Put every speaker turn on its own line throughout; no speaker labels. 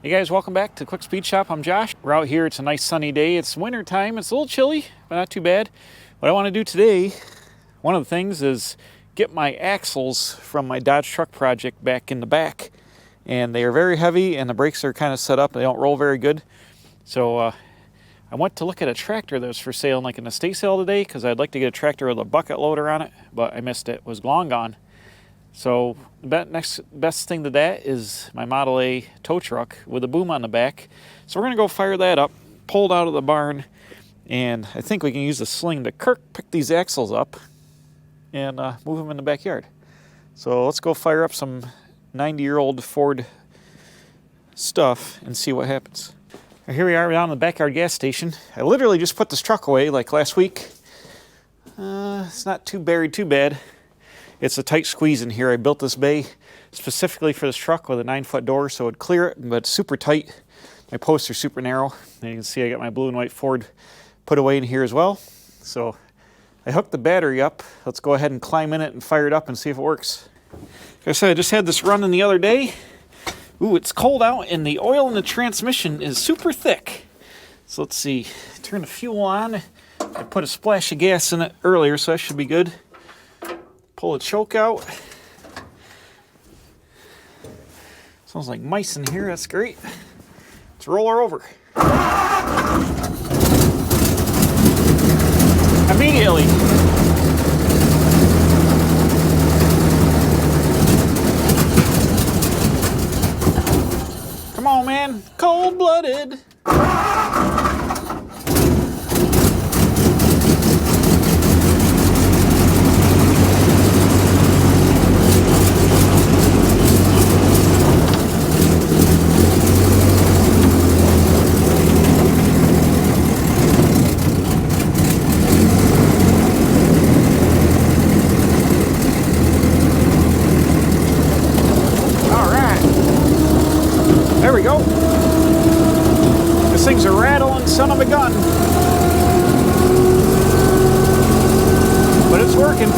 Hey guys, welcome back to Quick Speed Shop. I'm Josh. We're out here. It's a nice sunny day. It's winter time. It's a little chilly, but not too bad. What I want to do today, one of the things is get my axles from my Dodge truck project back in the back. And they are very heavy and the brakes are kind of set up. They don't roll very good. So I went to look at a tractor that was for sale in like an estate sale today because I'd like to get a tractor with a bucket loader on it, but I missed it. It was long gone. So the next best thing to that is my Model A tow truck with a boom on the back. So we're going to go fire that up, pull it out of the barn, and I think we can use the sling to pick these axles up and move them in the backyard. So let's go fire up some 90-year-old Ford stuff and see what happens. Here we are down in the backyard gas station. I literally just put this truck away like last week. It's not too buried too bad. It's a tight squeeze in here. I built this bay specifically for this truck with a 9-foot door so it'd clear it, but it's super tight. My posts are super narrow. And you can see I got my blue and white Ford put away in here as well. So I hooked the battery up. Let's go ahead and climb in it and fire it up and see if it works. Like I said, I just had this running the other day. Ooh, it's cold out and the oil in the transmission is super thick. So let's see, turn the fuel on. I put a splash of gas in it earlier, so that should be good. Pull the choke out. Sounds like mice in here, that's great. Let's roll her over. Immediately. Come on, man, cold-blooded. There we go. This thing's a rattling son of a gun. But it's working.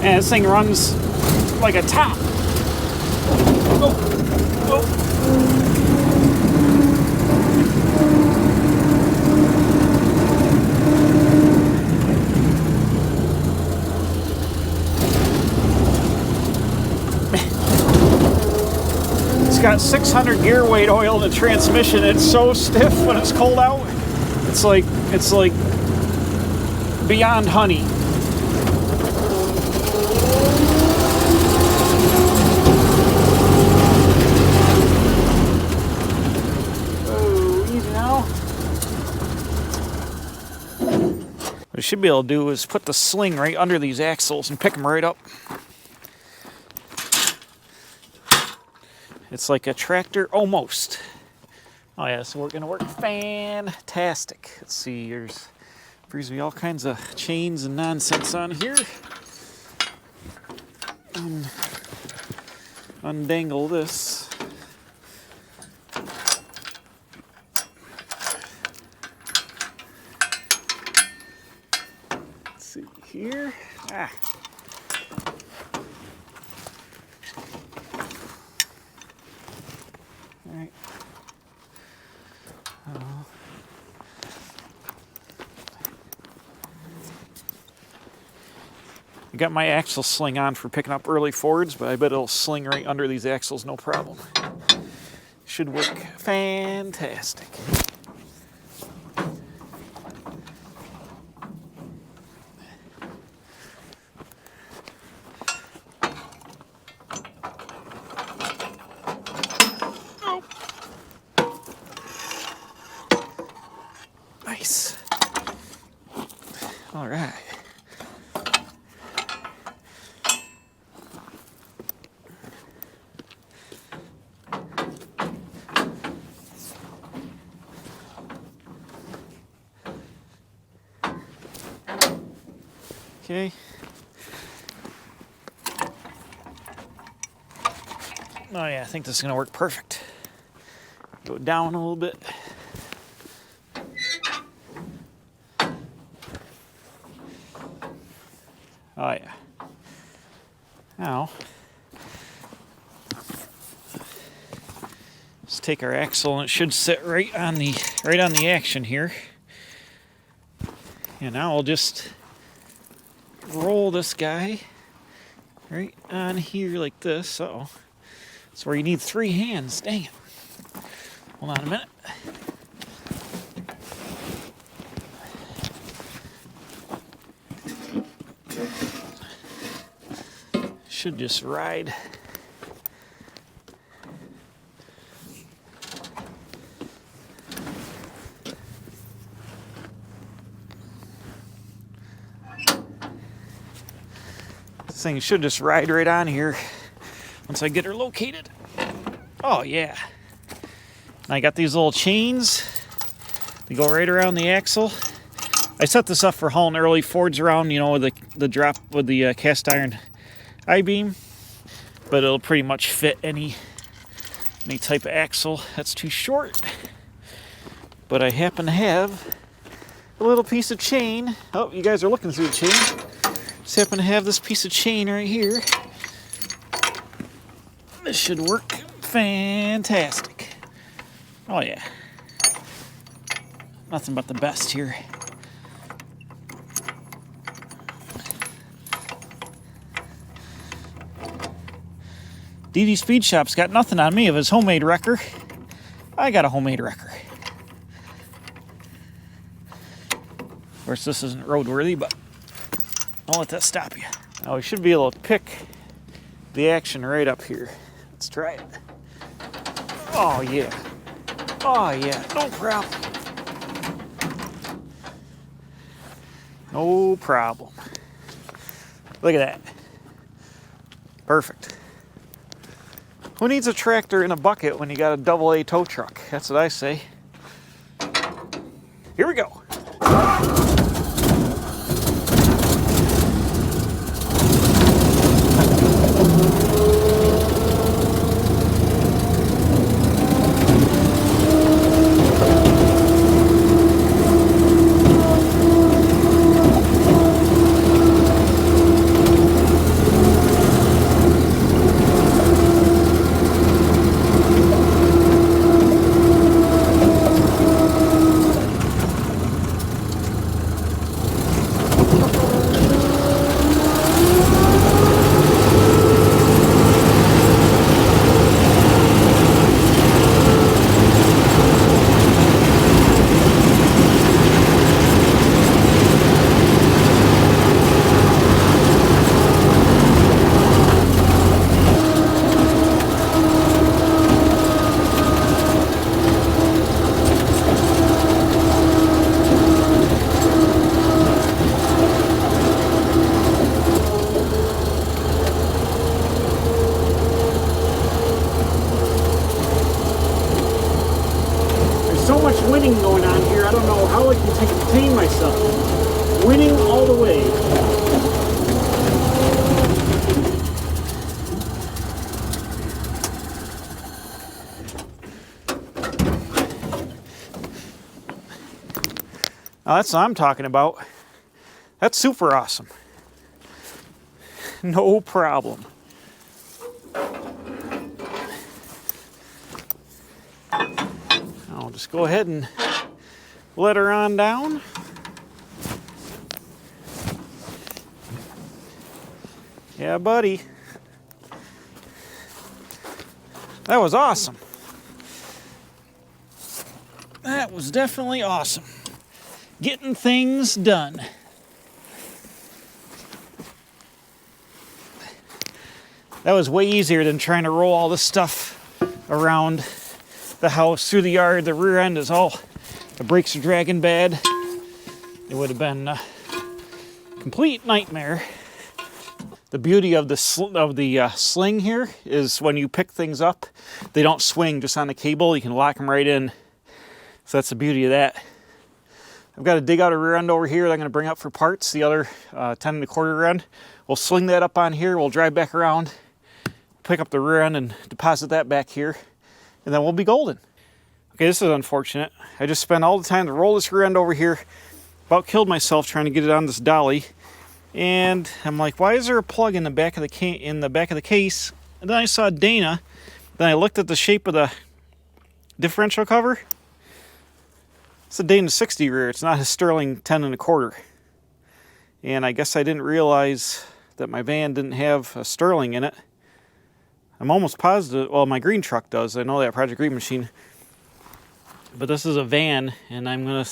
And this thing runs like a top. Oh, oh. It's got 600 gear weight oil in the transmission. It's so stiff when it's cold out. It's like beyond honey. What I should be able to do is put the sling right under these axles and pick them right up. It's like a tractor, almost. Oh yeah, so we're gonna work fantastic. Let's see, there's brings me all kinds of chains and nonsense on here. Undangle this. See here. All right. I got my axle sling on for picking up early Fords, but I bet it'll sling right under these axles, no problem. Should work fantastic. Nice. All right. Okay. Oh yeah, I think this is gonna work perfect. Go down a little bit. Oh yeah. Now, let's take our axle, and it should sit right on the action here. And now I'll just roll this guy right on here like this. Uh-oh. That's where you need 3 hands. Dang it. Hold on a minute. Should just ride. This thing should just ride right on here once I get her located. Oh yeah. And I got these little chains. They go right around the axle. I set this up for hauling early Fords around, you know, with the drop with the cast iron I-beam, but it'll pretty much fit any type of axle that's too short. But I happen to have a little piece of chain. Oh, you guys are looking through the chain. Just happen to have this piece of chain right here. This should work fantastic. Oh yeah. Nothing but the best here. DD Speed Shop's got nothing on me of his homemade wrecker. I got a homemade wrecker. Of course, this isn't roadworthy, but don't let that stop you. Now we should be able to pick the action right up here. Let's try it. Oh yeah. Oh yeah, no problem. No problem. Look at that. Perfect. Who needs a tractor in a bucket when you got a AA tow truck? That's what I say. Here we go. So much winning going on here, I don't know how I can contain myself. Winning all the way. Now that's what I'm talking about. That's super awesome. No problem. I'll just go ahead and let her on down. Yeah, buddy. That was awesome. That was definitely awesome. Getting things done. That was way easier than trying to roll all this stuff around the house, through the yard. The rear end is all, the brakes are dragging bad. It would have been a complete nightmare. The beauty of the sling here is when you pick things up, they don't swing just on the cable. You can lock them right in. So that's the beauty of that. I've got to dig out a rear end over here that I'm going to bring up for parts. The other 10 1/4 rear end. We'll sling that up on here. We'll drive back around pick up the rear end and deposit that back here, and then we'll be golden. Okay, this is unfortunate. I just spent all the time to roll this rear end over here. About killed myself trying to get it on this dolly. And I'm like, why is there a plug in the back of the case? And then I saw Dana. Then I looked at the shape of the differential cover. It's a Dana 60 rear. It's not a Sterling 10 1/4. And I guess I didn't realize that my van didn't have a Sterling in it. I'm almost positive, well, my green truck does. I know that, Project Green Machine. But this is a van, and I'm gonna,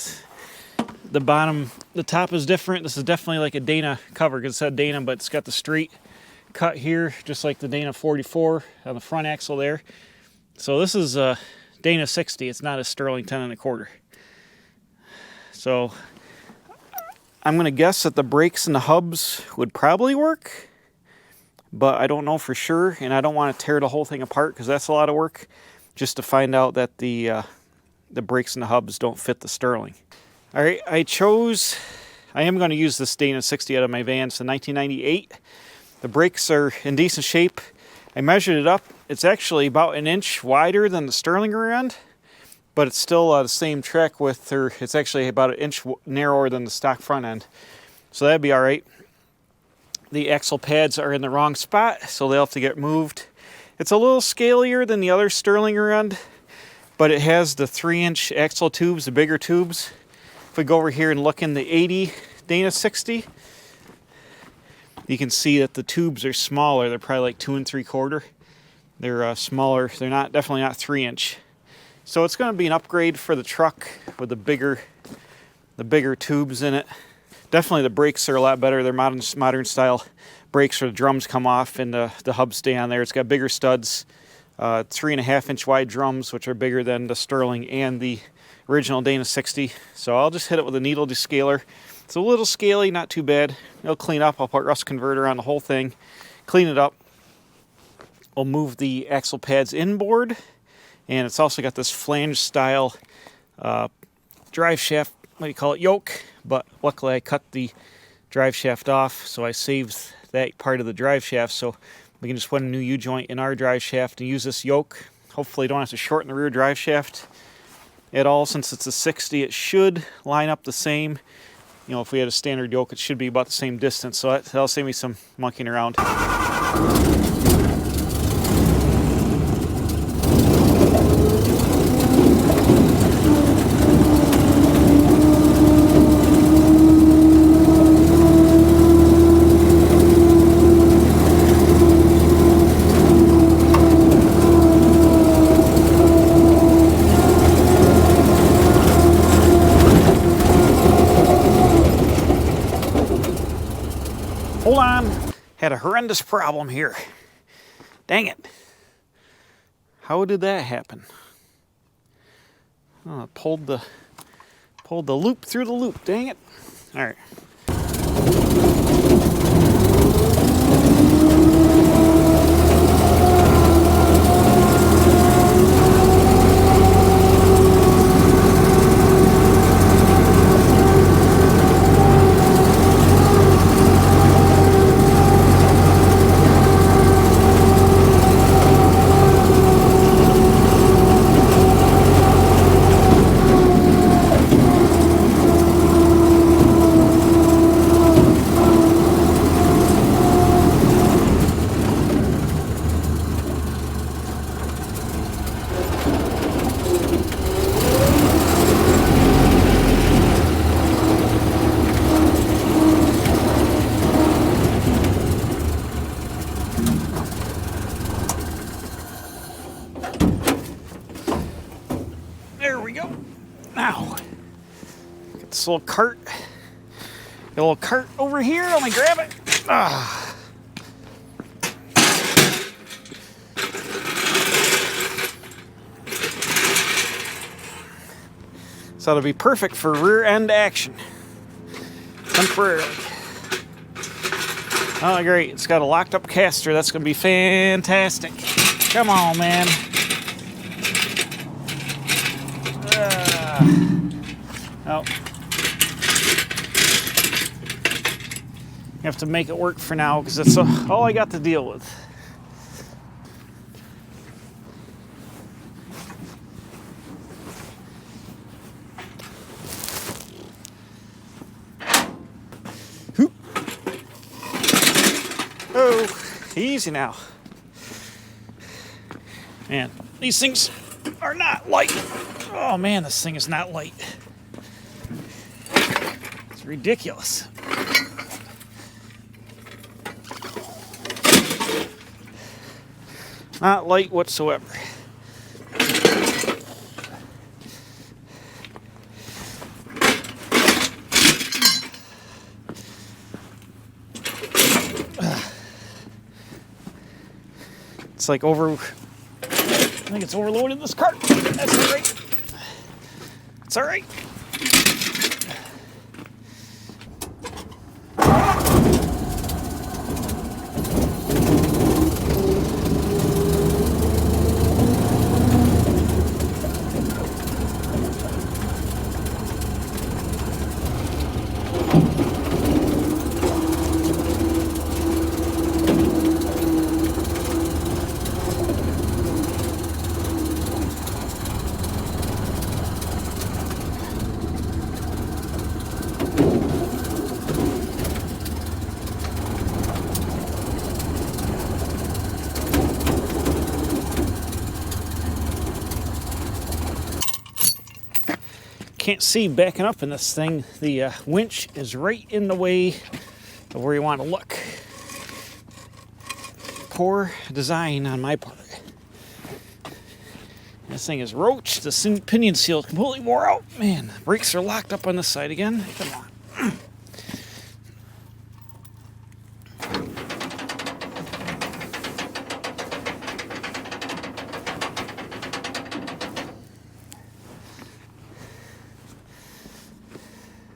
the top is different. This is definitely like a Dana cover, because it said Dana, but it's got the straight cut here, just like the Dana 44 on the front axle there. So this is a Dana 60. It's not a Sterling 10 1/4. So I'm gonna guess that the brakes and the hubs would probably work, but I don't know for sure, and I don't want to tear the whole thing apart because that's a lot of work just to find out that the brakes and the hubs don't fit the Sterling. All right, I am going to use this Dana 60 out of my van. It's a 1998. The brakes are in decent shape. I measured it up. It's actually about an inch wider than the Sterling rear end, but it's still the same trek with her. It's actually about an inch narrower than the stock front end. So that'd be all right. The axle pads are in the wrong spot, so they'll have to get moved. It's a little scalier than the other Sterling rear end, but it has the 3-inch axle tubes, the bigger tubes. If we go over here and look in the 80 Dana 60, you can see that the tubes are smaller. They're probably like 2 3/4. They're smaller. They're definitely not 3-inch. So it's going to be an upgrade for the truck with the bigger tubes in it. Definitely the brakes are a lot better. They're modern style brakes where the drums come off and the hubs stay on there. It's got bigger studs, 3.5-inch wide drums, which are bigger than the Sterling and the original Dana 60. So I'll just hit it with a needle descaler. It's a little scaly, not too bad. It'll clean up. I'll put rust converter on the whole thing, clean it up. We'll move the axle pads inboard, and it's also got this flange style drive shaft, what do you call it, yoke, but luckily I cut the drive shaft off, so I saved that part of the drive shaft, so we can just put a new U-joint in our drive shaft and use this yoke. Hopefully don't have to shorten the rear drive shaft at all. Since it's a 60, it should line up the same. You know, if we had a standard yoke, it should be about the same distance, so that'll save me some monkeying around. Hold on, had a horrendous problem here. Dang it. How did that happen? Oh, I pulled the loop through the loop, dang it. All right. There we go. Now, get this little cart. Got a little cart over here. Let me grab it. Ah. So it'll be perfect for rear end action. Temporarily. Oh, great. It's got a locked up caster. That's going to be fantastic. Come on, man. Oh. You have to make it work for now because that's all I got to deal with. Oh, easy now. Man, these things are not light. Oh man, this thing is not light. It's ridiculous. Not light whatsoever. It's like I think it's overloaded in this cart. That's all right. It's all right. Can't see backing up in this thing. The winch is right in the way of where you want to look. Poor design on my part. This thing is roached. The pinion seal is completely wore out. Man, the brakes are locked up on this side again. Come on.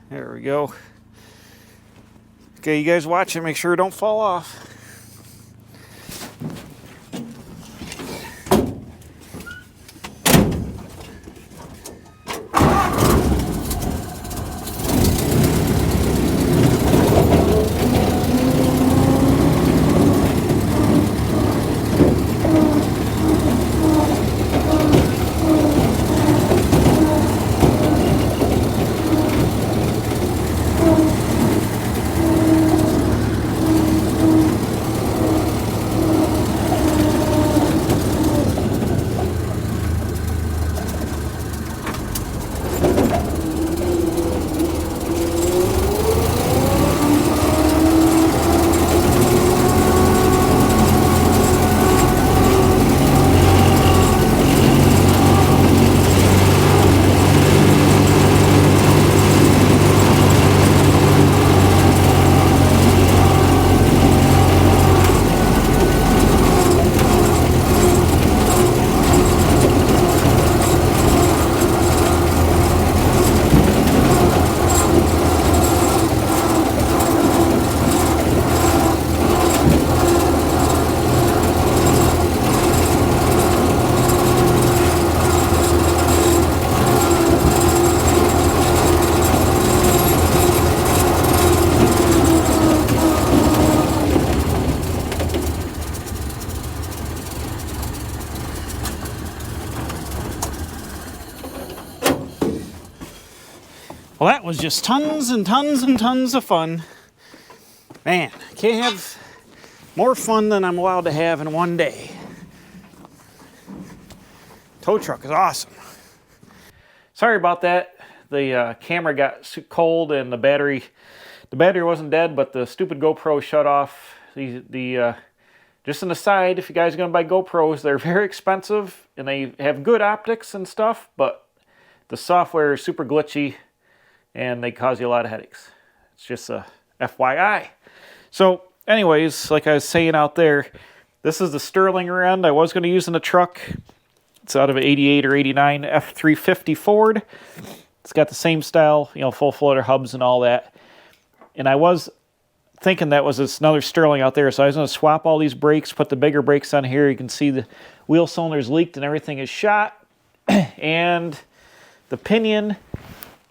There we go. Okay, you guys watch it. Make sure it don't fall off. Well, that was just tons and tons and tons of fun. Man, can't have more fun than I'm allowed to have in one day. Tow truck is awesome. Sorry about that. The camera got cold and the battery wasn't dead, but the stupid GoPro shut off. Just an aside, if you guys are going to buy GoPros, they're very expensive and they have good optics and stuff, but the software is super glitchy and they cause you a lot of headaches. It's just a FYI. So anyways, like I was saying out there, this is the Sterling end I was going to use in the truck. It's out of an 88 or 89 F350 Ford. It's got the same style, full floater hubs and all that. And I was thinking that was another Sterling out there, so I was going to swap all these brakes, put the bigger brakes on here. You can see the wheel cylinders leaked and everything is shot. And the pinion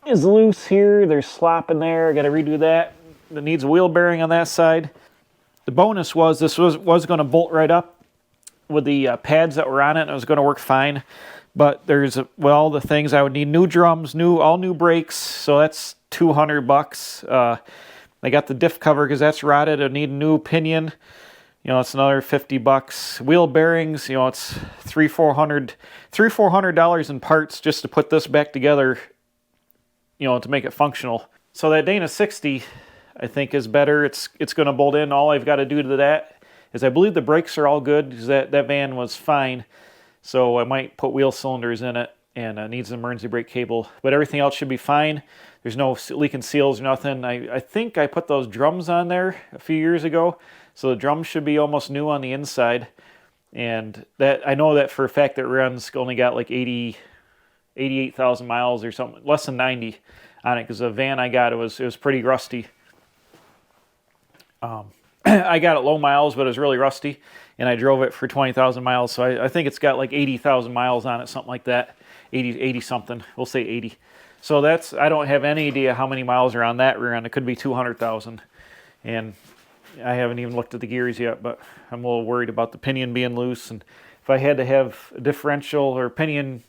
is loose here. There's slop in there. I got to redo that. It needs a wheel bearing on that side. The bonus was this was going to bolt right up with the pads that were on it, and it was going to work fine. But there's the things I would need: new drums, all new brakes. So that's $200. I got the diff cover because that's rotted. I need a new pinion. You know, it's another 50 bucks. Wheel bearings, you know, it's $400 in parts just to put this back together, you know, to make it functional. So that Dana 60, I think, is better. It's going to bolt in. All I've got to do to that is I believe the brakes are all good, because that van was fine. So I might put wheel cylinders in it, and it needs an emergency brake cable. But everything else should be fine. There's no leaking seals or nothing. I think I put those drums on there a few years ago. So the drums should be almost new on the inside. And that, I know that for a fact that runs only got like 88,000 miles or something, less than 90 on it, because the van I got, it was pretty rusty. I got it low miles, but it was really rusty, and I drove it for 20,000 miles. So I think it's got like 80,000 miles on it, something like that. 80 something, we'll say 80. So that's, I don't have any idea how many miles are on that rear end. It could be 200,000. And I haven't even looked at the gears yet, but I'm a little worried about the pinion being loose. And if I had to have a differential or pinion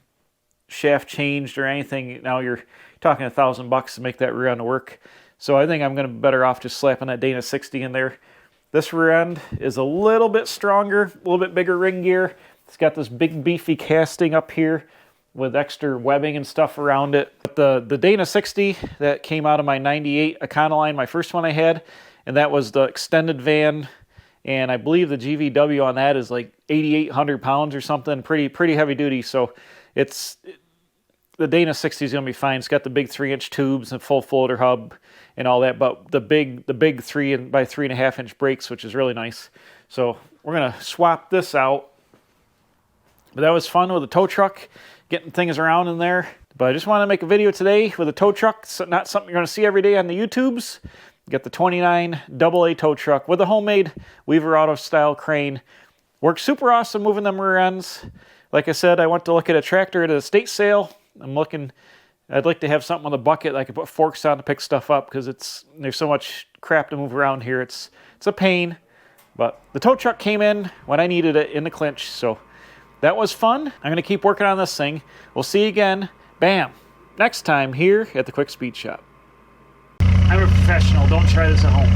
shaft changed or anything, now you're talking $1,000 to make that rear end work. So I think I'm going to be better off just slapping that Dana 60 in there. This rear end is a little bit stronger, a little bit bigger ring gear. It's got this big beefy casting up here with extra webbing and stuff around it. But the Dana 60 that came out of my 98 Econoline, my first one I had, and that was the extended van, and I believe the GVW on that is like 8,800 pounds or something, pretty heavy duty. So the Dana 60 is going to be fine. It's got the big 3-inch tubes and full floater hub and all that, but the big 3 by 3.5 inch brakes, which is really nice. So we're going to swap this out. But that was fun with the tow truck, getting things around in there. But I just want to make a video today with a tow truck. It's not something you're going to see every day on the YouTubes. Got the 29 AA tow truck with a homemade Weaver Auto style crane. Works super awesome moving them rear ends. Like I said, I went to look at a tractor at an estate sale. I'd like to have something with a bucket I could put forks on to pick stuff up, because there's so much crap to move around here. It's a pain. But the tow truck came in when I needed it in the clinch, so that was fun. I'm going to keep working on this thing. We'll see you again, bam, next time here at the Quick Speed Shop. I'm a professional. Don't try this at home.